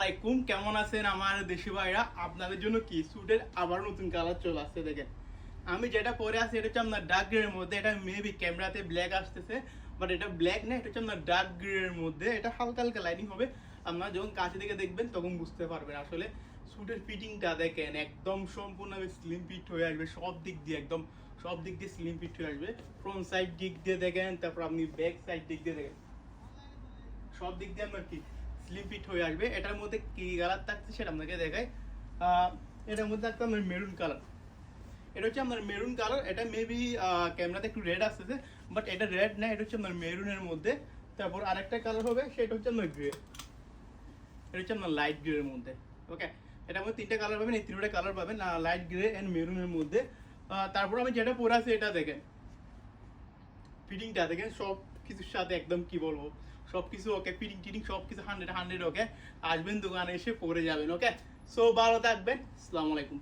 আলাইকুম, কেমন আছেন আমার দেশি ভাইরা? আপনাদের জন্য কি স্যুটের আবার নতুন কালার চলে আসছে। দেখেন আমি যেটা পরে আছি এটা হচ্ছে আপনার ডার্ক গ্রে এর মধ্যে। এটা মেবি ক্যামেরাতে ব্ল্যাক আসতেছে, বাট এটা ব্ল্যাক না, এটা হচ্ছে আপনার ডার্ক গ্রে এর মধ্যে। এটা হালকা হালকা লাইনিং হবে। আপনারা যখন কাছে থেকে দেখবেন তখন বুঝতে পারবেন আসলে স্যুটের ফিটিংটা দেখেন একদম সম্পূর্ণ স্লিম ফিট হয়ে আসবে। সব দিক দিয়ে একদম সব দিক দিয়ে স্লিম ফিট হয়ে আসবে। ফ্রন্ট সাইড দিক দিয়ে দেখেন, তারপর আপনি ব্যাক সাইড দিক দিয়ে দেখেন, সব দিক দিয়ে আপনার কি স্লিম ফিট হয়ে আসবে। এটার মধ্যে কি কালার থাকছে সেটা আপনাকে দেখাই। এটার মধ্যে থাকতে আপনার মেরুন কালার। এটা হচ্ছে আপনার মেরুন কালার। এটা মেবি ক্যামেরাতে একটু রেড আসতেছে, বাট এটা রেড না, এটা হচ্ছে আপনার মেরুনের মধ্যে। তারপর আরেকটা কালার হবে, সেটা হচ্ছে আপনার গ্রে। এটা হচ্ছে আপনার লাইট গ্রে এর মধ্যে। ওকে, এটার মধ্যে তিনটা কালার পাবেন, এই তিনটা কালার পাবেন লাইট গ্রে এন্ড মেরুনের মধ্যে। তারপর আমি যেটা পরে আছি এটা দেখেন, ফিটিংটা দেখেন সব কিছুর সাথে একদম কি বলবো, সবকিছু ওকে, ফিটিং টিটিং সবকিছু 100 ওকে। আসবেন দোকানে এসে পরে যাবেন। ওকে, সো ভালো থাকবেন, আসসালামু আলাইকুম।